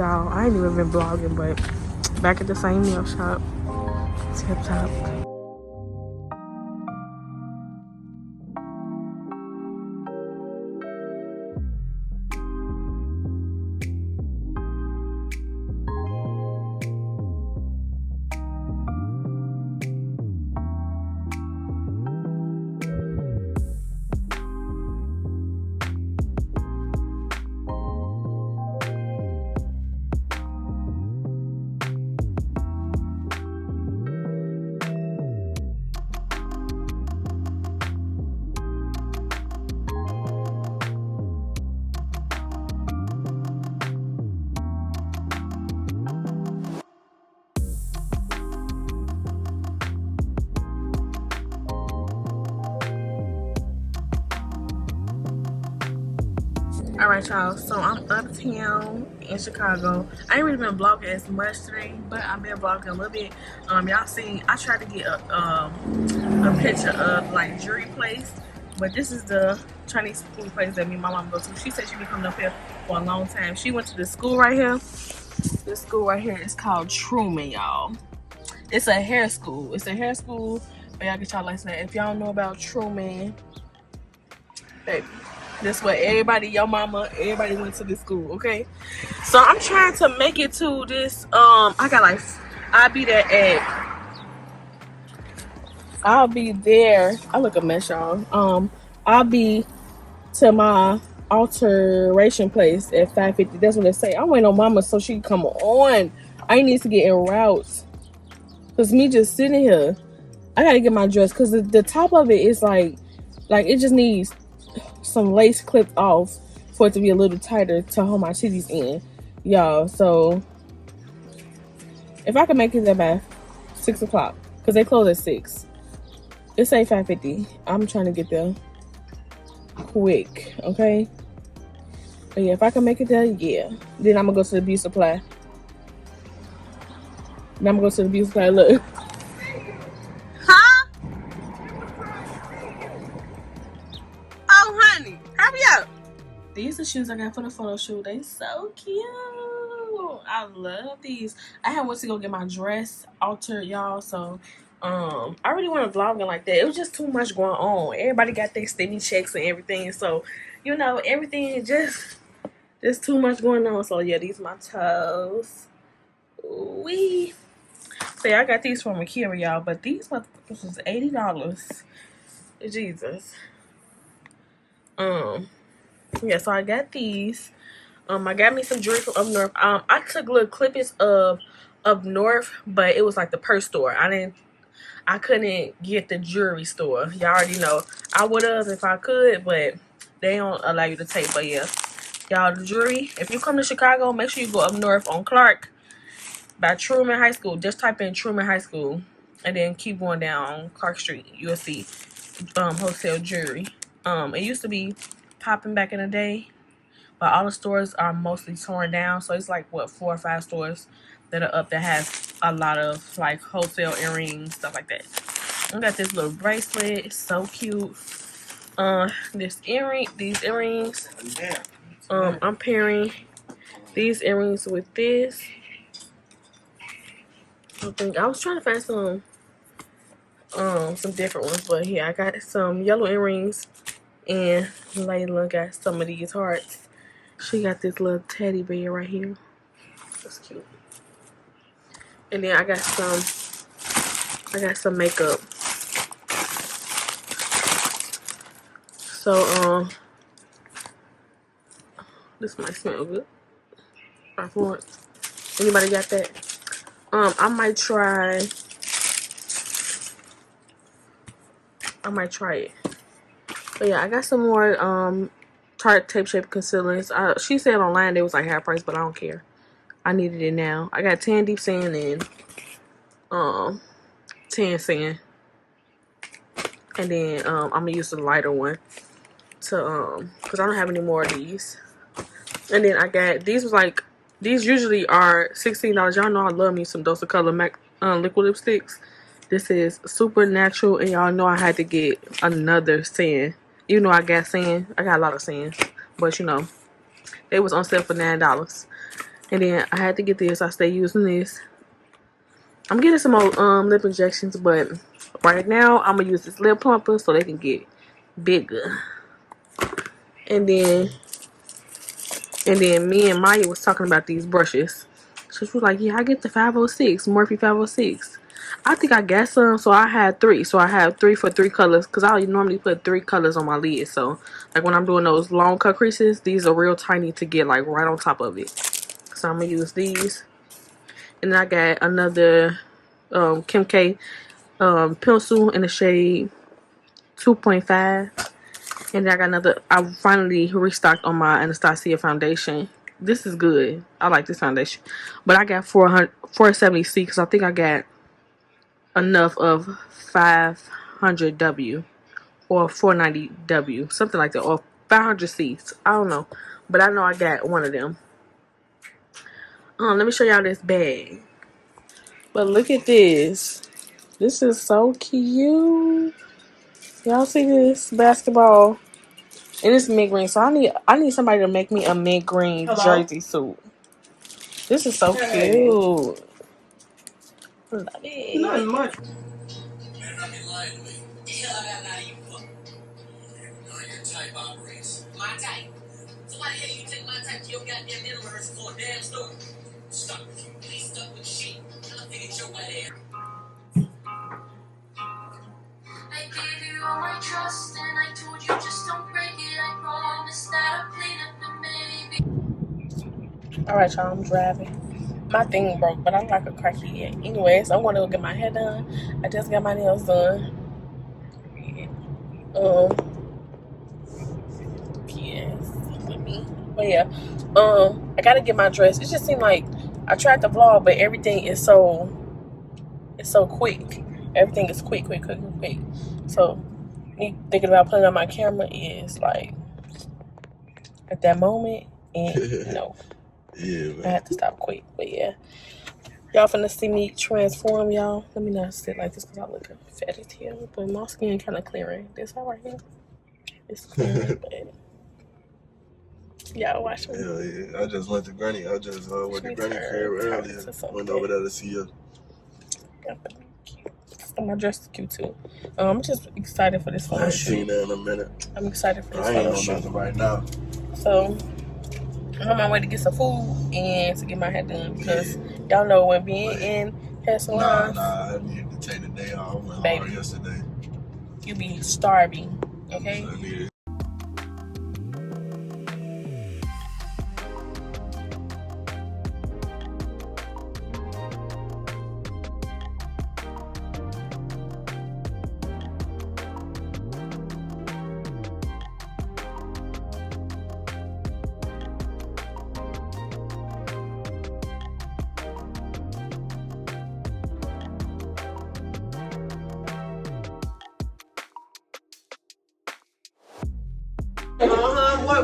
Y'all, I ain't even been vlogging, but back at the same nail shop. Tip top. Alright y'all, so I'm uptown in Chicago. I ain't really been vlogging as much today, but I've been vlogging a little bit. Y'all seen, I tried to get a picture of like jewelry place, but this is the Chinese food place that me and my mom go to. She said she been coming up here for a long time. She went to this school right here. This school right here is called Truman, y'all. It's a hair school. It's a hair school, but y'all get y'all license. If y'all know about Truman, baby, this what everybody, your mama, everybody went to this school, okay? So I'm trying to make it to this, I got like, I'll be there, I look a mess, y'all. I'll be to my alteration place at 5:50. That's what they say. I'm waiting on mama so she can come on. I need to get en route. Cause me just sitting here, I gotta get my dress, cause the top of it is like it just needs some lace clipped off for it to be a little tighter to hold my titties in, y'all. So if I can make it there by 6 o'clock, because they close at 6, it's 5:50. I'm trying to get there quick, okay? But yeah, if I can make it there, yeah, then I'm gonna go to the beauty supply. Then I'm gonna go to the beauty supply. Look, huh? Oh honey, hurry up. These are shoes I got for the photo shoot. They so cute. I love these. I had went to go get my dress altered, y'all. So I really want to vlog it like that. It was just too much going on. Everybody got their steady checks and everything. So, you know, everything is just too much going on. So yeah, these are my toes. Wee. So yeah, I got these from Akira, y'all. But these motherfuckers was $80. Jesus. Yeah, so I got these. I got me some jewelry from Up North. I took little clippings of Up North, but it was like the purse store. I couldn't get the jewelry store. Y'all already know. I would have if I could, but they don't allow you to take. But yeah, y'all, the jewelry. If you come to Chicago, make sure you go up north on Clark by Truman High School. Just type in Truman High School, and then keep going down Clark Street. You'll see wholesale jewelry. It used to be popping back in the day, but all the stores are mostly torn down. So it's like what, 4 or 5 stores that are up that has a lot of like wholesale earrings, stuff like that. I got this little bracelet. It's so cute. These earrings. I'm pairing these earrings with this. I was trying to find some different ones, but yeah, I got some yellow earrings, and Layla got some of these hearts. She got this little teddy bear right here. That's cute. And then I got some makeup. So this might smell good. Anybody got that? I might try it. But yeah, I got some more Tarte Tape Shape concealers. She said online they was like half price, but I don't care. I needed it now. I got 10 deep sand and 10 sand. And then I'm gonna use the lighter one to because I don't have any more of these. And then I got these usually are $16. Y'all know I love me some Dose of Color MAC liquid lipsticks. This is super natural, and y'all know I had to get another sand. You know I got sand. I got a lot of sand, but you know they was on sale for $9. And then I had to get this. I stay using this. I'm getting some more lip injections, but right now I'm gonna use this lip plumper so they can get bigger. And then me and Maya was talking about these brushes. She was like, yeah, I get the 506, Morphe 506. I think I got some, so I had 3. So I have 3 for 3 colors, because I normally put 3 colors on my lid. So, like when I'm doing those long cut creases, these are real tiny to get like right on top of it. So I'm going to use these. And then I got another Kim K pencil in the shade 2.5. And then I got another, I finally restocked on my Anastasia foundation. This is good. I like this foundation. But I got 470C because I think I got enough of 500W or 490W. Something like that. Or 500C. I don't know. But I know I got one of them. Let me show y'all this bag. But look at this. This is so cute. Y'all see this basketball? And it's mint green, so I need somebody to make me a mint green jersey suit. This is so cute. Love it. Not much. I gave you all my trust and I told you just don't break it. I promise that I'll clean up and maybe. Alright, y'all, I'm driving. My thing broke, but I'm like a crackhead. Anyways, I'm gonna go get my hair done. I just got my nails done. Yes, with me. But yeah, I gotta get my dress. It just seemed like I tried to vlog, but everything is so quick. Everything is quick. So me thinking about putting on my camera is like at that moment, and no, yeah, man. I had to stop quick. But yeah, y'all finna see me transform, y'all. Let me not sit like this because I look fat as hell, but my skin kind of clearing. This all right here, it's clearing, but. Y'all watch me. Hell yeah. I just went to Granny. I just went to Granny crib earlier. Went over there to see her. So my dress is cute too. I'm just excited for this photo shoot. I ain't seen that in a minute. I'm excited for this photo shoot. I ain't on nothing right now. So I'm on my way to get some food and to get my hair done because y'all know when being in hair salons. Nah, I needed to take the day off. I went hard yesterday. You be starving, okay? I needed.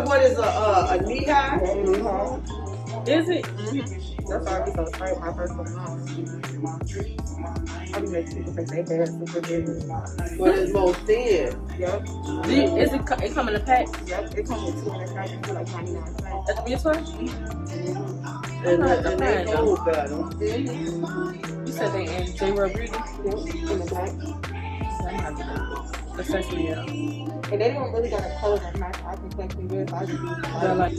What is a knee high? Is it? That's why I be so tight my first one. I be making people think they dance super good. But it's most thin. Yep. Is it come in a pack? Yep. It comes with 2 in a pack and like 99 cents. That's Bfiercebeauty? And they hold better. You said they in J-Row Beauty? Yep. In the pack. Especially, yeah. And they don't really got a color that match. I can take them good. I just be like.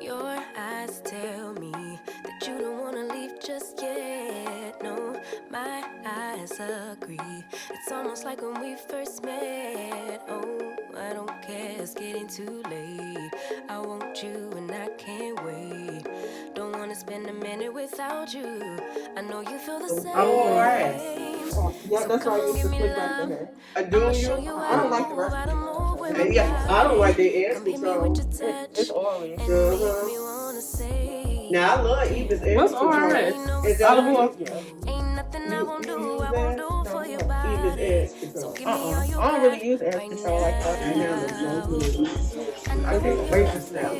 Your eyes tell me that you don't wanna leave just yet. No, my eyes agree. It's almost like when we first met. Oh. I don't care, it's getting too late. I want you and I can't wait. Don't wanna spend a minute without you. I know you feel the same. Yeah, that's why I used to slick back the hair. Do you? I don't like the rest of it. Yeah, I don't like the ass control. It's oily. Now I love Eva's ass What's control. orange? Is that Olive oil? Ain't nothing I won't do, I won't do for your Eva's body. ass control. I don't really use air control like that. I can't wait to snap.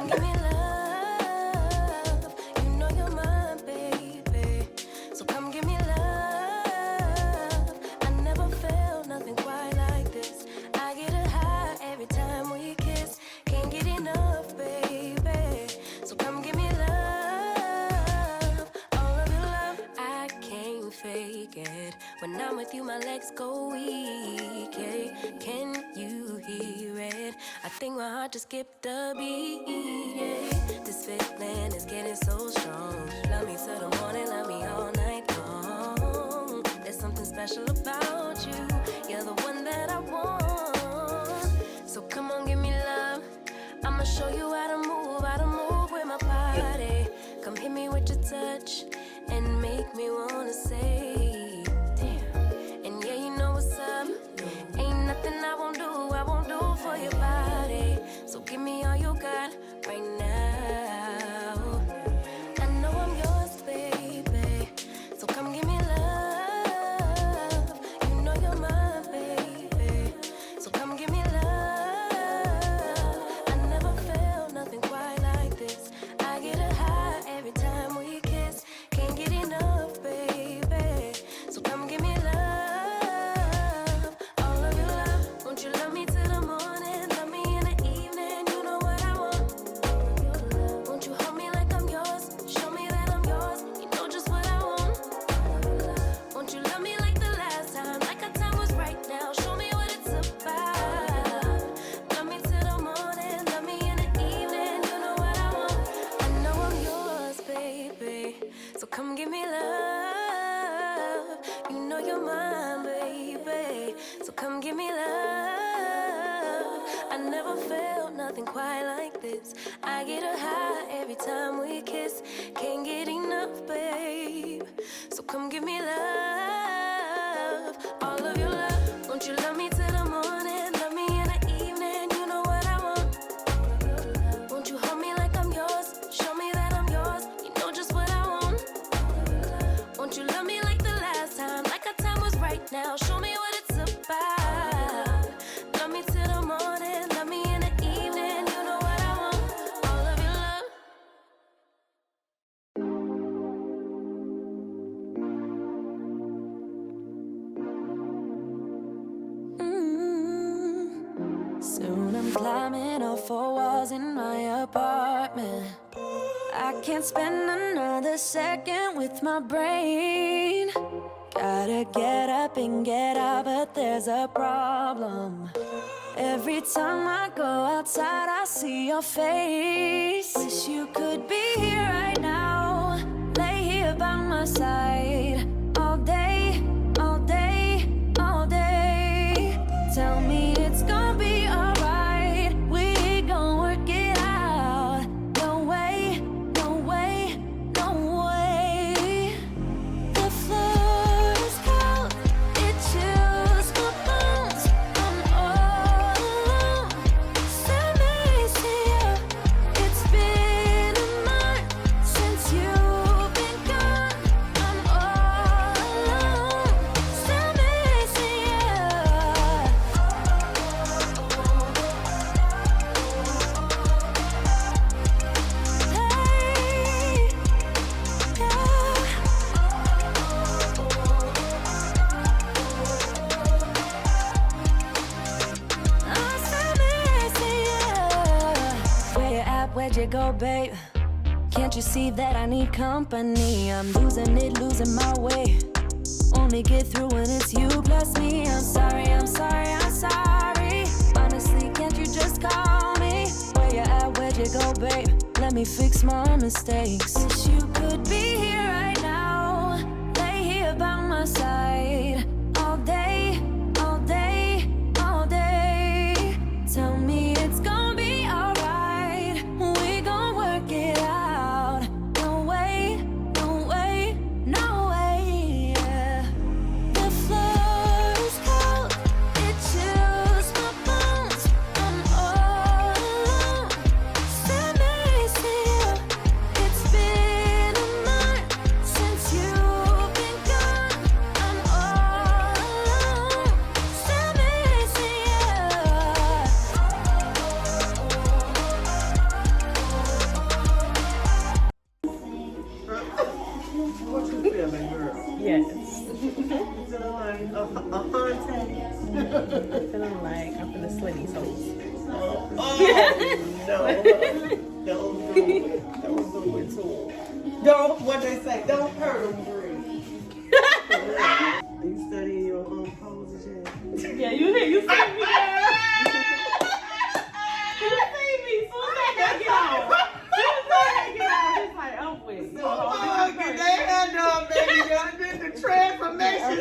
Give me love, you know you're my baby. So come give me love. I never felt nothing quite like this. I get a high every time we kiss. Can't get enough, baby. So come give me love, all of your love. I can't fake it. When I'm with you, my legs go weak. Yeah. Can you hear it? I think my heart just skipped a beat. Yeah. This feeling is getting so strong. Love me till the morning, love me all night long. There's something special about you. You're the one that I want. So come on, give me love. I'ma show you how to move with my body. Come hit me with your touch and make me wanna say, damn. And yeah, you know what's up. Ain't nothing I won't do for your body. So give me all you got right now. I know I'm yours, baby. So come give me love. You know you're my baby. So come give me love. I never felt nothing quite like this. I get a high every time we kiss. Can't get enough, baby. So come give me love, all of your love. Won't you love me till the morning? Love me in the evening, you know what I want. Won't you hold me like I'm yours? Show me that I'm yours, you know just what I want. Won't you love me like the last time? Like our time was right now. Show me what it's about. Love me till the morning, love me in the evening, you know what I want. I know I'm yours, baby. So come give me love. You know you're mine, baby. So come give me love. I never felt nothing quite like this. I get a high every time we kiss. Can't get enough, babe. So come give me love, all of your love. Won't you love me till the morning? Love me in the evening, you know what I want. Won't you hold me like I'm yours? Show me that I'm yours, you know just what I want. Won't you love me like the last time? Like our time was right now. Show me what it's about. Love me till the morning, love me in the evening, you know what I want. All of your love. Soon I'm climbing all 4 walls in my apartment. I can't spend another second with my brain. Gotta get up and get out, but there's a problem. Every time I go outside, I see your face. Wish you could be here right now. Lay here by my side. All day, all day, all day. Tell me it's gonna be alright. We gon' work it out. No way, no way, no way. The floor is cold, it chills my bones. I'm all alone. Send me to you. It's been a month since you've been gone. I'm all alone. Send me to you. Hey, where you at? Where'd you go, babe? Can't you see that I need company? I'm losing it, losing my way. Only get through when it's you plus me. I'm sorry, I'm sorry, I'm sorry. Honestly, can't you just call me? Where you at? Where'd you go, babe? Let me fix my mistakes. Wish you could be here right now. Lay here by my side. All day, all day, all day. Feeling like a haunted. Feeling like I'm finna slay these hoes. Oh no. Don't do it. Don't do it to them. Don't, what they say, don't hurt them, Bree. Are you studying your own poses yet? Yeah, you see me, girl. You see me. Soon as I get out. It's like, I'm with you. Get their hand up, baby. Y'all did the transformation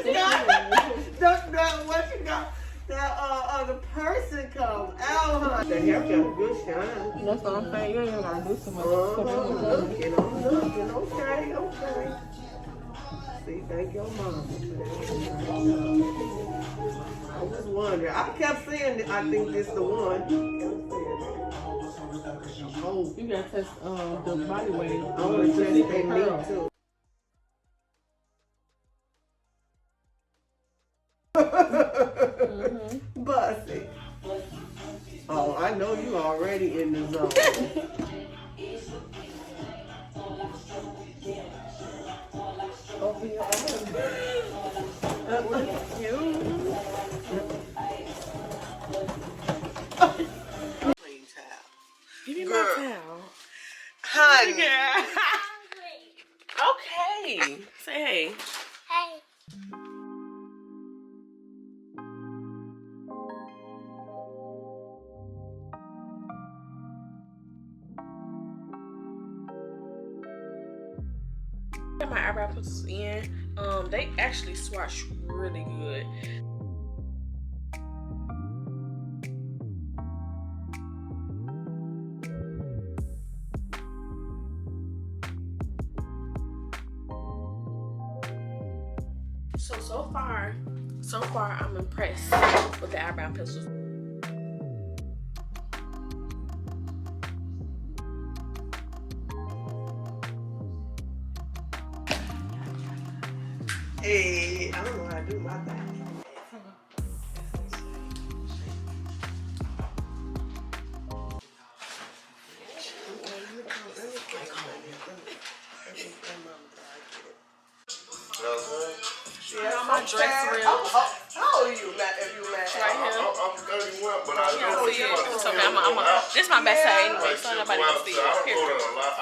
stuff. What you got? The person come out, huh? The hair got a good shine. That's what I'm saying. You ain't even gotta do too much. Looking. Okay. See, thank your mama for that. I was wondering. I kept saying that I think this the one. Oh, You gotta test the body weight. I want to test that meat too. Bussy. Oh, I know you already in the zone. Open your eyes. Clean towel. Give me Girl. my towel. Honey. Okay. Say hey. Hey. Got my eyebrow pencils in. They actually swatch really good. So far, I'm impressed with the eyebrow pencils. Hey, I don't know how to do my thing. Yeah, my dress real. How old are you, if you mad? Right here. I'm 31, but I know See it? It's okay. This is my best side anyway, so nobody can see it. I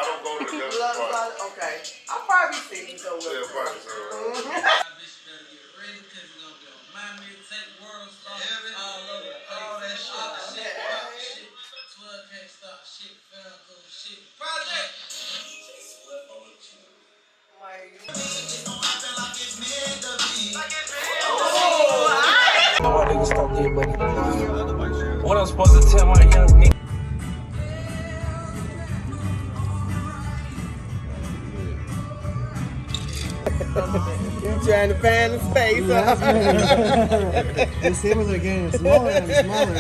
don't go to the party. Okay. I'll probably see you though. Yeah, party. What I'm supposed to tell my young nigga? You trying to fan the space, huh? This tables are getting smaller and smaller.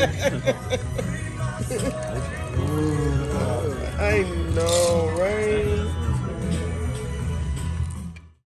I know, right?